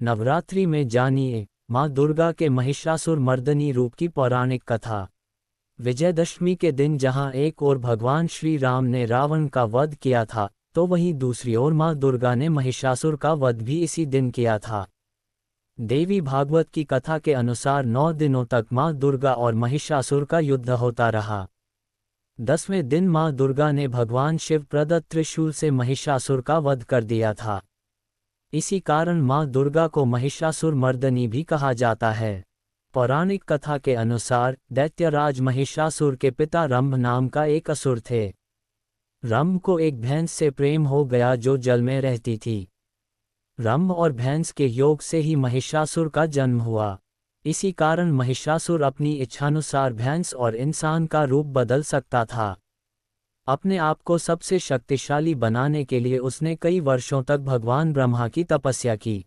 नवरात्रि में जानिए माँ दुर्गा के महिषासुर मर्दनी रूप की पौराणिक कथा। विजयदशमी के दिन जहाँ एक ओर भगवान श्री राम ने रावण का वध किया था, तो वहीं दूसरी ओर माँ दुर्गा ने महिषासुर का वध भी इसी दिन किया था। देवी भागवत की कथा के अनुसार 9 दिनों तक माँ दुर्गा और महिषासुर का युद्ध होता रहा। 10वें दिन माँ दुर्गा ने भगवान शिव प्रदत्त त्रिशूल से महिषासुर का वध कर दिया था। इसी कारण माँ दुर्गा को महिषासुर मर्दनी भी कहा जाता है। पौराणिक कथा के अनुसार दैत्यराज महिषासुर के पिता रंभ नाम का एक असुर थे। रंभ को एक भैंस से प्रेम हो गया जो जल में रहती थी। रंभ और भैंस के योग से ही महिषासुर का जन्म हुआ। इसी कारण महिषासुर अपनी इच्छानुसार भैंस और इंसान का रूप बदल सकता था। अपने आप को सबसे शक्तिशाली बनाने के लिए उसने कई वर्षों तक भगवान ब्रह्मा की तपस्या की।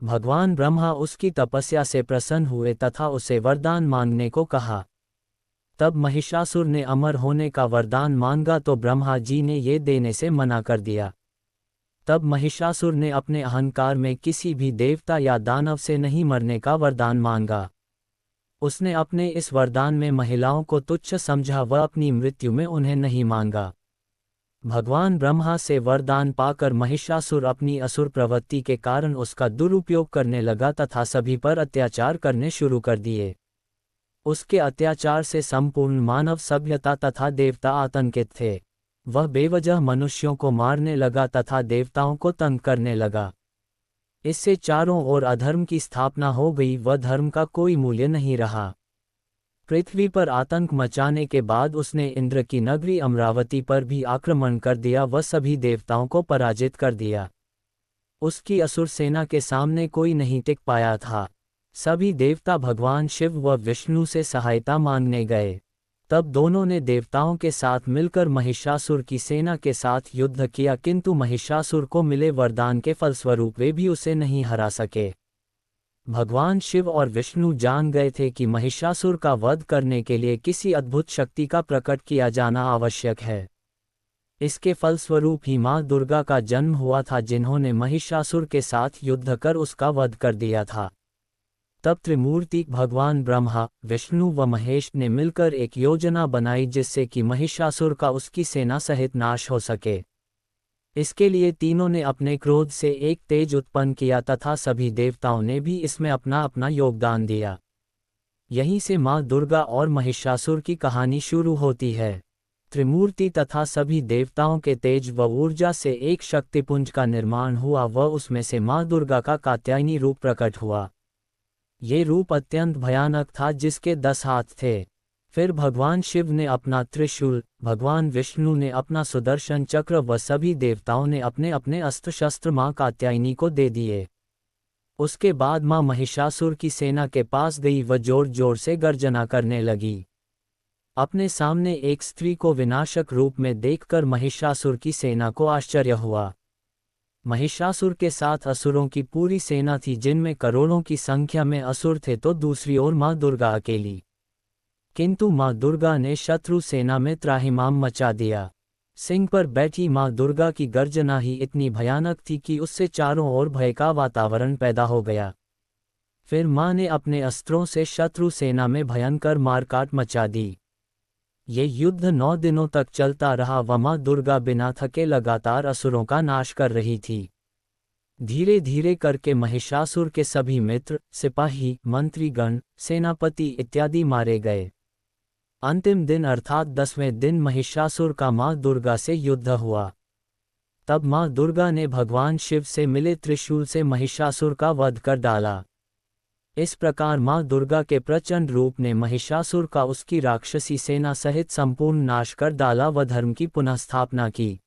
भगवान ब्रह्मा उसकी तपस्या से प्रसन्न हुए तथा उसे वरदान मांगने को कहा। तब महिषासुर ने अमर होने का वरदान मांगा तो ब्रह्मा जी ने ये देने से मना कर दिया। तब महिषासुर ने अपने अहंकार में किसी भी देवता या दानव से नहीं मरने का वरदान मांगा। उसने अपने इस वरदान में महिलाओं को तुच्छ समझा व अपनी मृत्यु में उन्हें नहीं मांगा। भगवान ब्रह्मा से वरदान पाकर महिषासुर अपनी असुर प्रवृत्ति के कारण उसका दुरुपयोग करने लगा तथा सभी पर अत्याचार करने शुरू कर दिए। उसके अत्याचार से संपूर्ण मानव सभ्यता तथा देवता आतंकित थे। वह बेवजह मनुष्यों को मारने लगा तथा देवताओं को तंग करने लगा। इससे चारों ओर अधर्म की स्थापना हो गई व धर्म का कोई मूल्य नहीं रहा। पृथ्वी पर आतंक मचाने के बाद उसने इंद्र की नगरी अमरावती पर भी आक्रमण कर दिया व सभी देवताओं को पराजित कर दिया। उसकी असुर सेना के सामने कोई नहीं टिक पाया था। सभी देवता भगवान शिव व विष्णु से सहायता मांगने गए। तब दोनों ने देवताओं के साथ मिलकर महिषासुर की सेना के साथ युद्ध किया, किंतु महिषासुर को मिले वरदान के फलस्वरूप वे भी उसे नहीं हरा सके। भगवान शिव और विष्णु जान गए थे कि महिषासुर का वध करने के लिए किसी अद्भुत शक्ति का प्रकट किया जाना आवश्यक है। इसके फलस्वरूप ही माँ दुर्गा का जन्म हुआ था, जिन्होंने महिषासुर के साथ युद्ध कर उसका वध कर दिया था। तब त्रिमूर्ति भगवान ब्रह्मा, विष्णु व महेश ने मिलकर एक योजना बनाई जिससे कि महिषासुर का उसकी सेना सहित नाश हो सके। इसके लिए तीनों ने अपने क्रोध से एक तेज उत्पन्न किया तथा सभी देवताओं ने भी इसमें अपना अपना योगदान दिया। यहीं से माँ दुर्गा और महिषासुर की कहानी शुरू होती है। त्रिमूर्ति तथा सभी देवताओं के तेज व ऊर्जा से एक शक्तिपुंज का निर्माण हुआ व उसमें से माँ दुर्गा का कात्यायनी रूप प्रकट हुआ। ये रूप अत्यंत भयानक था, जिसके 10 हाथ थे। फिर भगवान शिव ने अपना त्रिशूल, भगवान विष्णु ने अपना सुदर्शन चक्र व सभी देवताओं ने अपने अपने अस्त्र शस्त्र माँ कात्यायनी को दे दिए। उसके बाद माँ महिषासुर की सेना के पास गई व जोर जोर से गर्जना करने लगी। अपने सामने एक स्त्री को विनाशक रूप में देखकर महिषासुर की सेना को आश्चर्य हुआ। महिषासुर के साथ असुरों की पूरी सेना थी, जिनमें करोड़ों की संख्या में असुर थे, तो दूसरी ओर माँ दुर्गा अकेली। किंतु माँ दुर्गा ने शत्रु सेना में त्राहिमाम मचा दिया। सिंह पर बैठी माँ दुर्गा की गर्जना ही इतनी भयानक थी कि उससे चारों ओर भय का वातावरण पैदा हो गया। फिर माँ ने अपने अस्त्रों से शत्रु सेना में भयंकर मारकाट मचा दी। ये युद्ध 9 दिनों तक चलता रहा व माँ दुर्गा बिना थके लगातार असुरों का नाश कर रही थी। धीरे धीरे करके महिषासुर के सभी मित्र, सिपाही, मंत्रीगण, सेनापति इत्यादि मारे गए। अंतिम दिन अर्थात 10वें दिन महिषासुर का माँ दुर्गा से युद्ध हुआ। तब माँ दुर्गा ने भगवान शिव से मिले त्रिशूल से महिषासुर का वध कर डाला। इस प्रकार माँ दुर्गा के प्रचंड रूप ने महिषासुर का उसकी राक्षसी सेना सहित संपूर्ण नाश कर डाला व धर्म की पुनः स्थापना की।